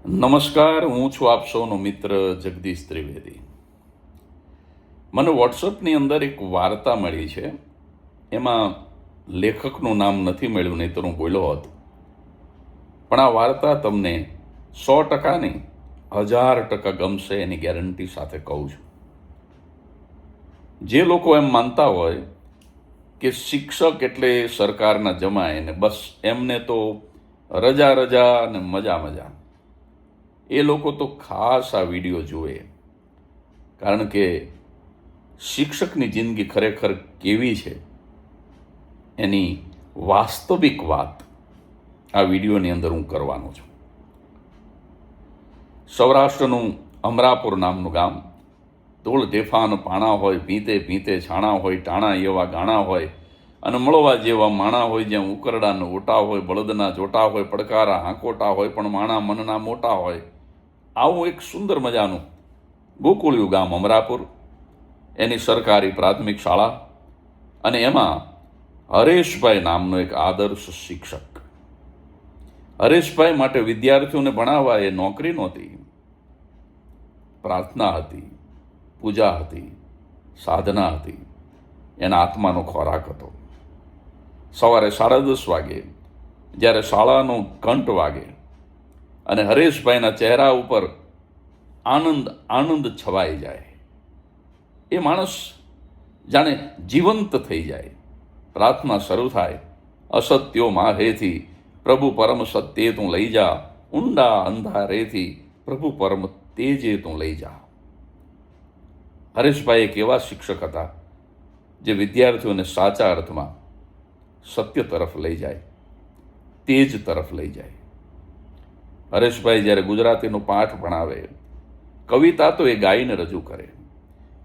નમસ્કાર, હું છું આપ સૌનો મિત્ર જગદીશ ત્રિવેદી. મને વોટ્સઅપની અંદર એક વાર્તા મળી છે. એમાં લેખકનું નામ નથી મળ્યું, નહીં તો હું બોલ્યો હોત. પણ આ વાર્તા તમને 100% નહીં, 1000% ગમશે એની ગેરંટી સાથે કહું છું. જે લોકો એમ માનતા હોય કે શિક્ષક એટલે સરકારના જમાય ને બસ એમને તો રજા અને મજા, એ લોકો તો ખાસ આ વિડીયો જુએ. કારણ કે શિક્ષકની જિંદગી ખરેખર કેવી છે એની વાસ્તવિક વાત આ વિડીયોની અંદર હું કરવાનો છું. સૌરાષ્ટ્રનું અમરાપુર નામનું ગામ. ધૂળ ઢેફાન પાણા હોય, પીતે પીતે છાણા હોય, ટાણા એવા ગાણા હોય, અને મળવા જેવા માણા હોય, જ્યાં ઉકરડાના ઓટા હોય, બળદના જોટા હોય, પડકારા હાંકોટા હોય, પણ માણા મનના મોટા હોય. આવું એક સુંદર મજાનું ગોકુળિયું ગામ અમરાપુર. એની સરકારી પ્રાથમિક શાળા, અને એમાં હરેશભાઈ નામનો એક આદર્શ શિક્ષક. હરેશભાઈ માટે વિદ્યાર્થીઓને ભણાવવા એ નોકરી નહોતી, પ્રાર્થના હતી, પૂજા હતી, સાધના હતી, એના આત્માનો ખોરાક હતો. સવારે 10:30 વાગે જ્યારે શાળાનો ઘંટ વાગે અને હરેશભાઈના ચહેરા ઉપર આનંદ છવાઈ જાય, એ માણસ જાણે જીવંત થઈ જાય. પ્રાર્થના શરૂ થાય. અસત્યો માહેથી પ્રભુ પરમ સત્યે તું લઈ જા, ઊંડા અંધારેથી પ્રભુ પરમ તેજે તું લઈ જા. હરેશભાઈ એક એવા શિક્ષક હતા જે વિદ્યાર્થીઓને સાચા અર્થમાં સત્ય તરફ લઈ જાય, તેજ તરફ લઈ જાય. હરેશભાઈ જ્યારે ગુજરાતીનો પાઠ ભણાવે, કવિતા તો એ ગાઈને રજૂ કરે,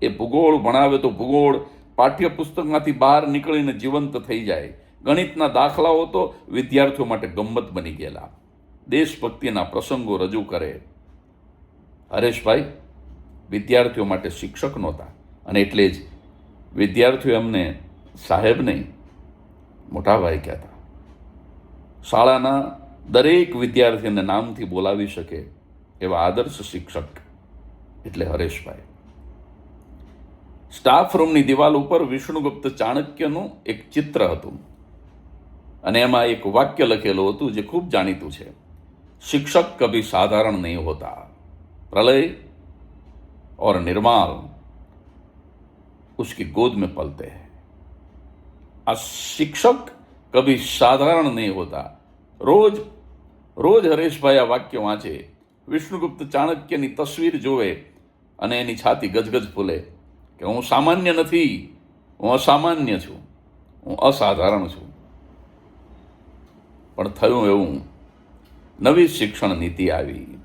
એ ભૂગોળ ભણાવે તો ભૂગોળ પાઠ્યપુસ્તકમાંથી બહાર નીકળીને જીવંત થઈ જાય. ગણિતના દાખલાઓ તો વિદ્યાર્થીઓ માટે ગમ્મત બની ગયેલા. દેશભક્તિના પ્રસંગો રજૂ કરે. હરેશભાઈ વિદ્યાર્થીઓ માટે શિક્ષક નહોતા, અને એટલે જ વિદ્યાર્થીઓ એમને સાહેબ નહીં, મોટાભાઈ કહેતા. શાળાના દરેક વિદ્યાર્થીને નામથી બોલાવી શકે એવા આદર્શ શિક્ષક એટલે હરેશભાઈ. સ્ટાફ રૂમની દિવાલ ઉપર વિષ્ણુગુપ્ત ચાણક્યનું એક ચિત્ર હતું, અને એમાં એક વાક્ય લખેલું હતું જે ખૂબ જાણીતું છે: શિક્ષક કભી સાધારણ નહીં હોતા, પ્રલય और निर्माल उसकी गोद में पलते हैं. આ શિક્ષક કભી સાધારણ નહીં હોતા. રોજ હરેશભાઈ આ વાક્ય વાંચે, વિષ્ણુગુપ્ત ચાણક્યની તસવીર જોવે, અને એની છાતી ગજગજ ફૂલે કે હું સામાન્ય નથી, હું અસામાન્ય છું, હું અસાધારણ છું. પણ થયું એવું, નવી શિક્ષણ નીતિ આવી,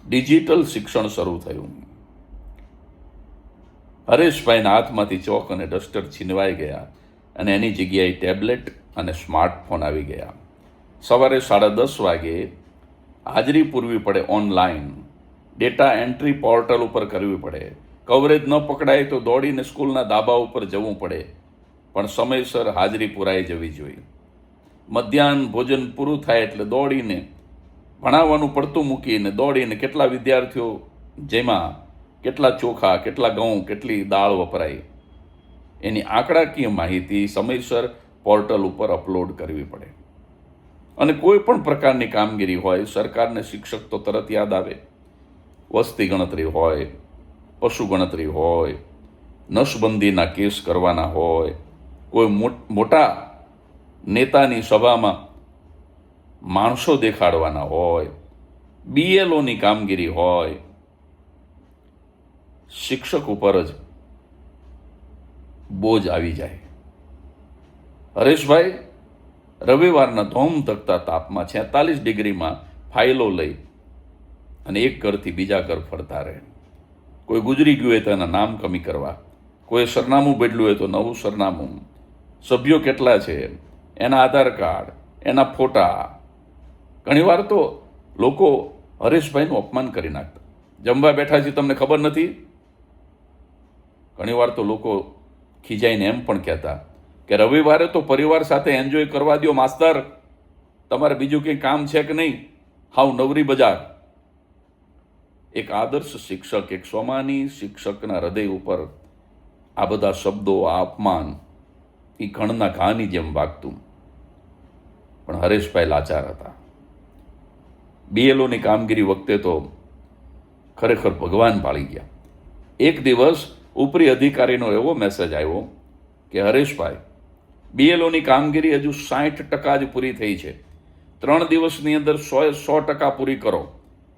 ડિજિટલ શિક્ષણ શરૂ થયું. હરેશભાઈના હાથમાંથી ચોક અને ડસ્ટર છીનવાઈ ગયા, અને એની જગ્યાએ ટેબ્લેટ અને સ્માર્ટફોન આવી ગયા. સવારે 10:30 વાગે હાજરી પૂરવી પડે ઓનલાઈન, ડેટા એન્ટ્રી પોર્ટલ ઉપર કરવી પડે. કવરેજ ન પકડાય તો દોડીને સ્કૂલના ધાબા ઉપર જવું પડે, પણ સમયસર હાજરી પુરાઈ જવી જોઈએ. મધ્યાહન ભોજન પૂરું થાય એટલે દોડીને ભણાવવાનું પડતું મૂકીને દોડીને કેટલા વિદ્યાર્થીઓ, જેમાં કેટલા ચોખા, કેટલા ઘઉં, કેટલી દાળ વપરાય, એની આંકડાકીય માહિતી સમયસર પોર્ટલ ઉપર અપલોડ કરવી પડે. અને કોઈ પણ પ્રકારની કામગીરી હોય, સરકારને શિક્ષક તો તરત યાદ આવે. વસ્તી ગણતરી હોય, પશુ ગણતરી હોય, નસબંધીના કેસ કરવાના હોય, કોઈ મોટા નેતાની સભામાં માણસો દેખાડવાના હોય, BLOની કામગીરી હોય, શિક્ષક ઉપર જ બોજ આવી જાય. હરેશભાઈ રવિવારના ધોમ ધકતા તાપમાં 46 ડિગ્રીમાં ફાઇલો લઈ અને એક ઘરથી બીજા ઘર ફરતા રહે. કોઈ ગુજરી ગયું હોય તો એના નામ કમી કરવા, કોઈ સરનામું બદલ્યું હોય તો નવું સરનામું, સભ્યો કેટલા છે, એના આધાર કાર્ડ, એના ફોટા. ઘણીવાર તો લોકો હરેશભાઈનું અપમાન કરી નાખતા. જમવા બેઠા છે તમને ખબર નથી? ઘણીવાર તો લોકો ખીજાઈને એમ પણ કહેતા કે રવિવારે તો પરિવાર સાથે એન્જોય કરવા દો માસ્તર, તમારે બીજું કંઈ કામ છે કે નહીં? હાવ નવરી બજાર. એક આદર્શ શિક્ષક, એક સ્વમાની શિક્ષકના હૃદય ઉપર આ બધા શબ્દો, આ અપમાન એ ઘણના ઘાની જેમ વાગતું. પણ હરેશભાઈ લાચાર હતા. બીએલઓની કામગીરી વખતે તો ખરેખર ભગવાન પાળી ગયા. એક દિવસ ઉપરી અધિકારીનો એવો મેસેજ આવ્યો કે હરેશભાઈ, બીએલઓની કામગીરી હજુ 60% જ પૂરી થઈ છે. 3 દિવસની અંદર 100% પૂરી કરો.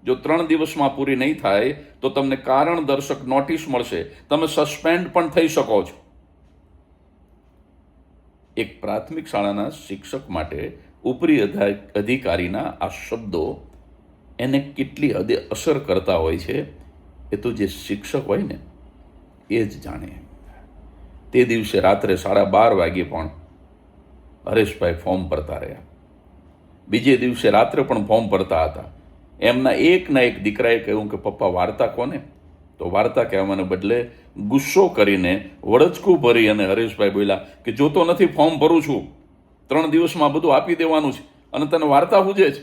જો 3 દિવસમાં પૂરી નહીં થાય તો તમને કારણ દર્શક નોટિસ મળશે, તમે સસ્પેન્ડ પણ થઈ શકો છો. એક પ્રાથમિક શાળાના શિક્ષક માટે ઉપરી અધિકારીના આ શબ્દો એને કેટલી હદે અસર કરતા હોય છે એ તો જે શિક્ષક હોય ને એ જ જાણે. તે દિવસે રાત્રે 12:30 વાગે પણ હરેશભાઈ ફોર્મ ભરતા રહ્યા. બીજે દિવસે રાત્રે પણ ફોર્મ ભરતા હતા. એમના એકના એક દીકરાએ કહ્યું કે પપ્પા વાર્તા કોને? તો વાર્તા કહેવાને બદલે ગુસ્સો કરીને વળચકું ભરી અને હરેશભાઈ બોલ્યા કે જોતો નથી, ફોર્મ ભરું છું, 3 દિવસમાં બધું આપી દેવાનું છે અને તને વાર્તા પૂછે છે.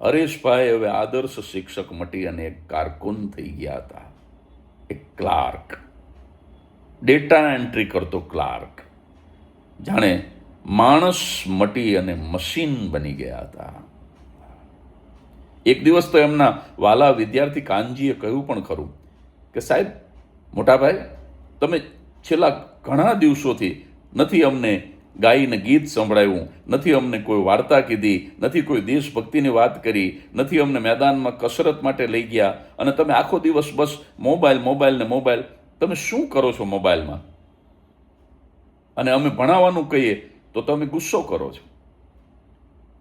હરેશભાઈ હવે આદર્શ શિક્ષક મટી અને એક કારકુન થઈ ગયા હતા. એક ક્લાર્ક, ડેટા એન્ટ્રી કરતો ક્લાર્ક. જાણે માણસ મટી અને મશીન બની ગયા હતા. એક દિવસ તો એમના વાલા વિદ્યાર્થી કાનજીએ કહ્યું પણ ખરું કે સાહેબ, મોટાભાઈ, તમે છેલ્લા ઘણા દિવસોથી નથી અમને ગાઈને ગીત સંભળાવ્યું, નથી અમને કોઈ વાર્તા કીધી, નથી કોઈ દેશભક્તિની વાત કરી, નથી અમને મેદાનમાં કસરત માટે લઈ ગયા, અને તમે આખો દિવસ બસ મોબાઈલ મોબાઈલ ને મોબાઈલ. તમે શું કરો છો મોબાઈલમાં? અને અમે ભણાવવાનું કહીએ તો તમે ગુસ્સો કરો છો.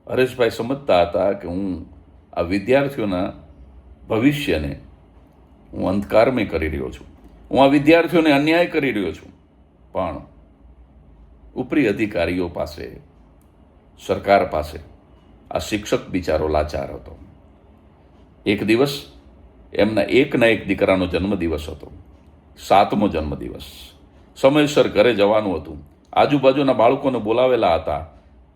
હરેશભાઈ સમજતા હતા કે હું આ વિદ્યાર્થીઓના ભવિષ્યને હું અંધકારમય કરી રહ્યો છું, હું આ વિદ્યાર્થીઓને અન્યાય કરી રહ્યો છું. પણ ઉપરી અધિકારીઓ પાસે, સરકાર પાસે આ શિક્ષક બિચારો લાચાર હતો. એક દિવસ એમના એકના એક દીકરાનો જન્મદિવસ હતો, 7મો જન્મદિવસ. સમયસર ઘરે જવાનું હતું. આજુબાજુના બાળકોને બોલાવેલા હતા.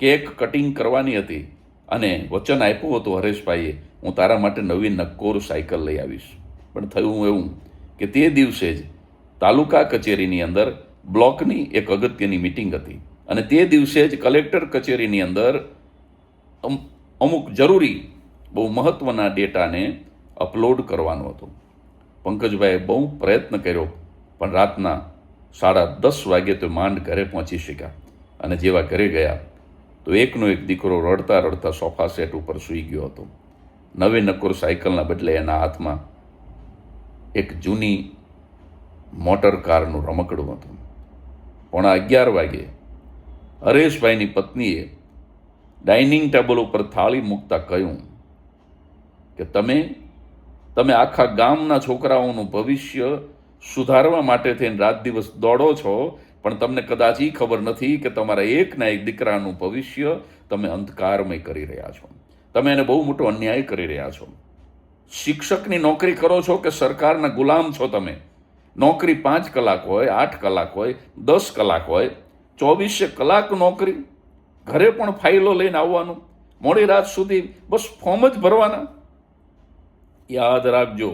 કેક કટિંગ કરવાની હતી અને વચન આપ્યું હતું હરેશભાઈએ, હું તારા માટે નવી નક્કોર સાયકલ લઈ આવીશ. પણ થયું એવું કે તે દિવસે જ તાલુકા કચેરીની અંદર બ્લોકની એક અગત્યની મિટિંગ હતી અને તે દિવસે જ કલેક્ટર કચેરીની અંદર અમુક જરૂરી બહુ મહત્વના ડેટાને અપલોડ કરવાનો હતો. પંકજભાઈએ બહુ પ્રયત્ન કર્યો પણ રાતના 10:30 વાગે તો માંડ ઘરે પહોંચી શક્યા. અને જેવા ઘરે ગયા તો એકનો એક દીકરો રડતા રડતા સોફા સેટ ઉપર સૂઈ ગયો હતો. નવી નક્કોર સાયકલના બદલે એના હાથમાં એક જૂની મોટર કારનું રમકડું હતું. 11:30 વાગે હરેશભાઈની પત્નીએ ડાઇનિંગ ટેબલ ઉપર થાળી મૂકતા કહ્યું કે તમે આખા ગામના છોકરાઓનું ભવિષ્ય સુધારવા માટે થઈને રાત દિવસ દોડો છો, પણ તમને કદાચ એ ખબર નથી કે તમારા એકના એક દીકરાનું ભવિષ્ય તમે અંધકારમય કરી રહ્યા છો. તમે એને બહુ મોટો અન્યાય કરી રહ્યા છો. શિક્ષકની નોકરી કરો છો કે સરકારના ગુલામ છો તમે? નોકરી 5 કલાક હોય, 8 કલાક હોય, 10 કલાક હોય, 24 કલાક નોકરી. ઘરે પણ ફાઇલો લઈને આવવાનું, મોડી રાત સુધી બસ ફોર્મ જ ભરવાના. યાદ રાખજો,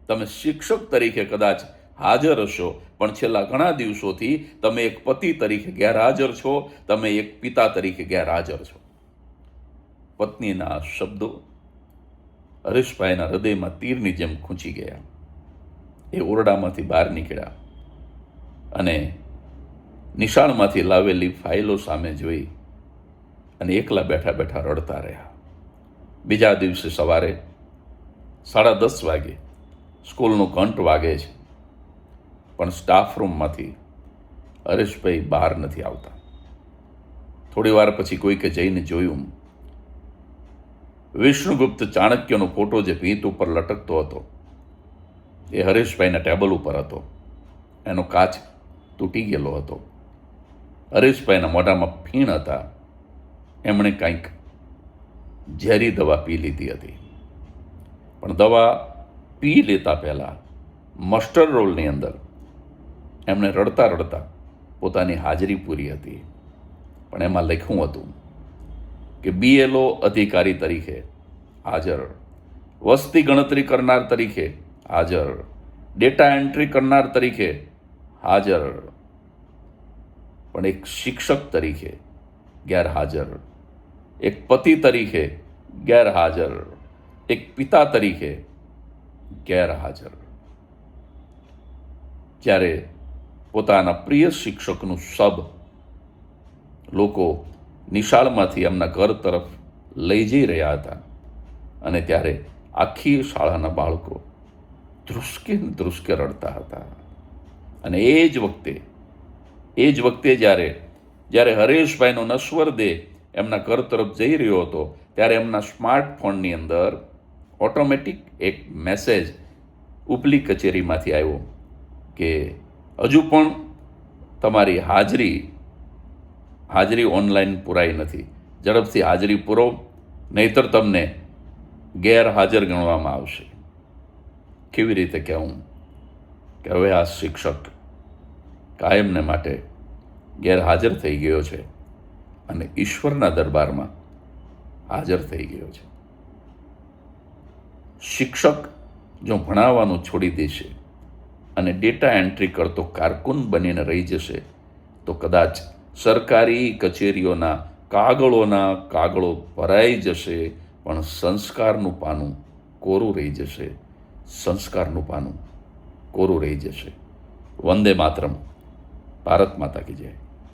તમે શિક્ષક તરીકે કદાચ હાજર હશો, પણ છેલ્લા ઘણા દિવસોથી તમે એક પતિ તરીકે ગેરહાજર છો, તમે એક પિતા તરીકે ગેરહાજર છો. પત્નીના શબ્દો હરેશભાઈના હૃદયમાં તીરની જેમ ખૂંચી ગયા. એ ઓરડામાંથી બહાર નીકળ્યા અને નિશાળમાંથી લાવેલી ફાઇલો સામે જોઈ અને એકલા બેઠા બેઠા રડતા રહ્યા. બીજા દિવસે સવારે 10:30 વાગે સ્કૂલનો ઘંટ વાગે છે, પણ સ્ટાફ રૂમમાંથી હરેશભાઈ બહાર નથી આવતા. થોડી વાર પછી કોઈકે જઈને જોયું, વિષ્ણુગુપ્ત ચાણક્યનો ફોટો જે ભીંત ઉપર લટકતો હતો એ હરેશભાઈના ટેબલ ઉપર હતો. એનો કાચ તૂટી ગયેલો હતો. હરેશભાઈના મોઢામાં ફીણ હતા. એમણે કંઈક ઝેરી દવા પી લીધી હતી. પણ દવા પી લેતા પહેલાં મસ્ટર્ડ રોલની અંદર એમણે રડતા રડતા પોતાની હાજરી પૂરી હતી. પણ એમાં લખ્યું હતું કે BLO અધિકારી તરીકે હાજર વસ્તી ગણતરી કરનાર તરીકે હાજર, ડેટા એન્ટ્રી કરનાર તરીકે હાજર, પણ એક શિક્ષક તરીકે ગેરહાજર, એક પતિ તરીકે ગેરહાજર, એક પિતા તરીકે ગેરહાજર. જ્યારે પોતાના પ્રિય શિક્ષકનું શબ લોકો નિશાળમાંથી એમના ઘર તરફ લઈ જઈ રહ્યા હતા અને ત્યારે આખી શાળાના બાળકો ધ્રુસકે ને ધ્રુસકે રડતા હતા. અને એ જ વખતે જ્યારે હરેશભાઈનો નશ્વર દેહ એમના ઘર તરફ જઈ રહ્યો હતો ત્યારે એમના સ્માર્ટફોનની અંદર ઓટોમેટિક એક મેસેજ ઉપલી કચેરીમાંથી આવ્યો કે હજુ પણ તમારી હાજરી ઓનલાઈન પુરાઈ નથી, ઝડપથી હાજરી પૂરો, નહીતર તમને ગેરહાજર ગણવામાં આવશે. કેવી રીતે કહેવું કે હવે આ શિક્ષક કાયમને માટે ગેરહાજર થઈ ગયો છે અને ઈશ્વરના દરબારમાં હાજર થઈ ગયો છે. શિક્ષક જો ભણાવવાનું છોડી દેશે અને ડેટા એન્ટ્રી કરતો કારકુન બનીને રહી જશે તો કદાચ સરકારી કચેરીઓના કાગળો ભરાઈ જશે, પણ સંસ્કારનું પાનું કોરું રહી જશે. વંદે માતરમ. ભારત માતા કી જય.